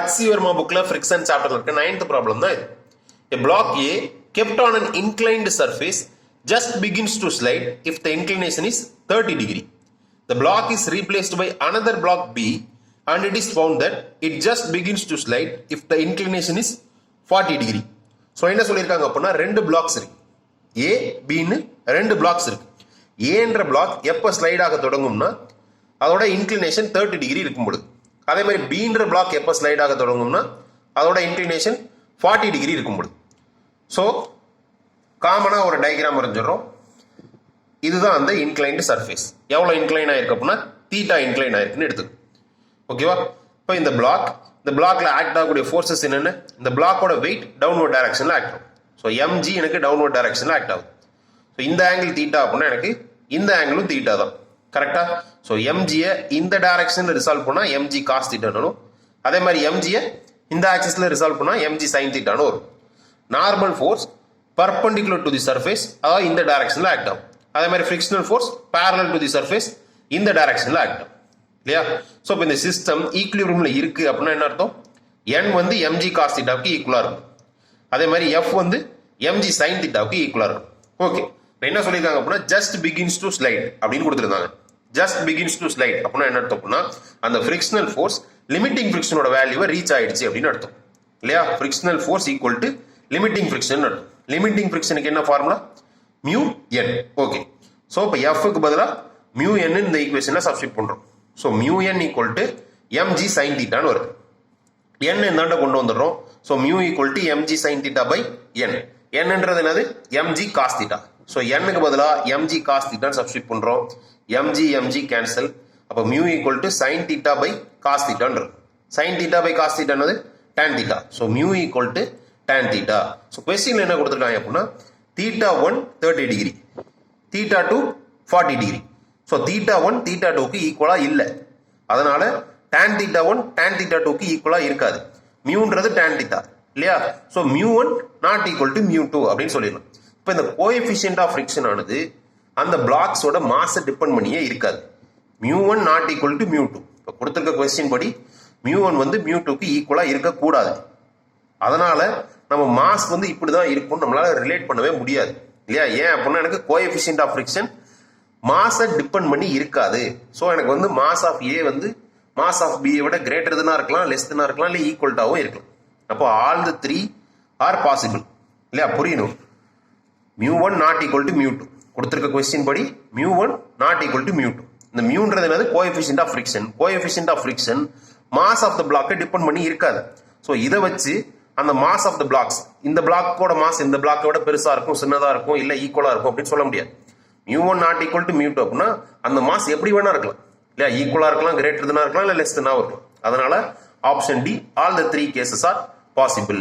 H.C. Verma bookல friction chapter இருக்க 9th problem தான் இது. A block A kept on an inclined surface just begins to slide if the inclination is 30 degree. The block is replaced by another block B and it is found that it just begins to slide if the inclination is 40 degree. So என்ன சொல்லிருக்காங்க அப்படின்னா ரெண்டு blocks இருக்கு. A, B ன்னு ரெண்டு blocks இருக்கு. A என்ற black எப்ப ஸ்லைட் ஆக தொடங்கும்னா அதோட இன்க்ளினேஷன் 30 டிகிரி இருக்கும்போது, அதே மாதிரி பீன்ற பிளாக் எப்போ ஸ்லைட் ஆக தொடங்கும்னா அதோட இன்க்ளினேஷன் 40 டிகிரி இருக்கும்போது. ஸோ காமனாக ஒரு டயக்ராம் வரைஞ்சிடறோம். இதுதான் அந்த இன்க்ளைன்டு சர்ஃபேஸ். எவ்வளோ இன்க்ளைன் ஆயிருக்கு அப்படின்னா தீட்டா இன்க்ளைன் ஆயிருக்குன்னு எடுத்துக்கும். ஓகேவா? இப்போ இந்த பிளாக்ல ஆக்ட் ஆகக்கூடிய ஃபோர்ஸஸ் என்னென்ன? இந்த பிளாக்கோட வெயிட் டவுன்வர்ட் டைரக்ஷனில் ஆக்ட் ஆகும். ஸோ எம்ஜி எனக்கு டவுன்வர்ட் டைரக்ஷனில் ஆக்ட் ஆகுது. ஸோ இந்த ஆங்கிள் தீட்டா அப்படின்னா எனக்கு இந்த ஆங்கிளும் தீட்டா தான். கரெக்டா? ஸோ எம்ஜியை இந்த டைரக்ஷன்ல ரிசால்வ் பண்ணா எம்ஜி காஸ் தீட்டானும், அதே மாதிரி எம்ஜியை இந்த ஆக்சிஸ்ல ரிசால்வ் பண்ணா எம்ஜி சைன் தீட்டானும் வரும். Normal force perpendicular to the surface, அதாவது இந்த டைரக்ஷன்ல ஆக்ட் ஆகும். அதே மாதிரி frictional force parallel to the surface, இந்த டைரக்ஷன்ல ஆக்ட் ஆகும். இல்லையா? ஸோ இப்போ இந்த சிஸ்டம் ஈக்குலிபிரியம்ல இருக்கு அப்படின்னா என்ன அர்த்தம்? என் வந்து எம்ஜி காஸ் தீட்டாவுக்கு ஈக்குவலா இருக்கும், அதே மாதிரி எஃப் வந்து எம்ஜி சைன் தீட்டாவுக்கு ஈக்குவலா இருக்கும். ஓகே, இப்போ என்ன சொல்லியிருக்காங்க அப்படின்னா ஜஸ்ட் பிகின்ஸ் டு ஸ்லைட் அப்படின்னு கொடுத்துருந்தாங்க. ஜஸ்ட் பிகின்ஸ் டு ஸ்லைட் அப்படின்னா என்ன அர்த்தம் அப்படின்னா அந்த ஃபிரிக்ஷனல் ஃபோர்ஸ் லிமிட்டிங் ஃபிரிக்ஷனோட வேல்யூவை ரீச் ஆயிடுச்சு அப்படின்னு அர்த்தம். இல்லையா? Frictional force equal to limiting friction அர்த்தம். லிமிட்டிங் ஃபிரிக்ஷனுக்கு என்ன formula? Mu N. Okay, so இப்போ எஃப்க்கு பதிலாக மியூ என் இந்த ஈக்குவேஷன்ல சப்ஸ்டிட் பண்றோம். So mu N equal to mg sine தீட்டான்னு வருது. என் எந்தாண்ட கொண்டு வந்துடுறோம். So mu equal to mg sine theta by N. என்னன்றது என்னது? Mg cos theta. ஸோ என்னுக்கு பதிலாக எம்ஜி காஸ் தீட்டான்னு சப்ஸ்டிட் பண்றோம். Mg cancel. அப்போ mu equal to sign theta by cos தீட்டான்னு இருக்கும். சைன் தீட்டா பை காஸ் தீட்டானது tan theta. So mu equal to tan theta. So கொஸ்டின்ல என்ன கொடுத்துருக்காங்க அப்படின்னா theta 1 30 degree, theta 2 40 degree. So theta 1 theta 2க்கு ஈக்குவலா இல்லை, அதனால டேன் தீட்டா 1 டேன் தீட்டா 2க்கு ஈக்குவலா இருக்காது. மியூன்றது டேன் தீட்டா இல்லையா? So mu 1 not equal to mu 2 அப்படின்னு சொல்லிடலாம். இப்போ இந்த கோஎஃபிஷியன்ட் ஆஃப் ஃபிரிக்ஷன் ஆனது அந்த பிளாக்ஸோட மாஸை டிபெண்ட் பண்ணியே இருக்காது. Mu 1 not equal to mu 2. இப்போ கொடுத்துருக்க கொஸ்டின் படி மியூ 1 வந்து மியூ 2க்கு ஈக்குவலா இருக்கக்கூடாது. அதனால நம்ம மாஸ் வந்து இப்படிதான் இருக்கும்னு நம்மளால ரிலேட் பண்ணவே முடியாது இல்லையா? ஏன் அப்படின்னா எனக்கு கோஎஃபிஷியன்ட் ஆஃப் ஃபிரிக்ஷன் மாஸை டிபெண்ட் பண்ணி இருக்காது. ஸோ எனக்கு வந்து மாஸ் ஆஃப் ஏ வந்து மாஸ் ஆஃப் பியை விட கிரேட்டர் தானா இருக்கலாம், லெஸ் தானா இருக்கலாம், இல்லை ஈக்குவல்டாகவும் இருக்கலாம். அப்போ ஆல் தி 3 ஆர் பாசிபிள் இல்லையா? புரியணும். Mu 1 not equal to mu 2 கொடுத்துருக்க கொஸ்டின் படி mu 1 not equal to mu 2. இந்த மியூன்றது என்னது? Coefficient of friction. Coefficient of friction mass of the பிளாக்கை டிபெண்ட் பண்ணி இருக்காது. ஸோ இதை வச்சு அந்த மாஸ் ஆஃப் த பிளாக்ஸ், இந்த பிளாக்கோட மாஸ் இந்த பிளாக்கை விட பெருசா இருக்கும், சின்னதா இருக்கும், இல்லை ஈக்குவலா இருக்கும் அப்படின்னு சொல்ல முடியாது. Mu 1 not equal to mu 2 அப்படின்னா அந்த மாஸ் எப்படி வேணா இருக்கலாம் இல்லையா? ஈக்குவலா இருக்கலாம், கிரேட்டர் தானா இருக்கலாம், இல்லை லெஸ் தானா இருக்கலாம். அதனால option D all the 3 cases are possible.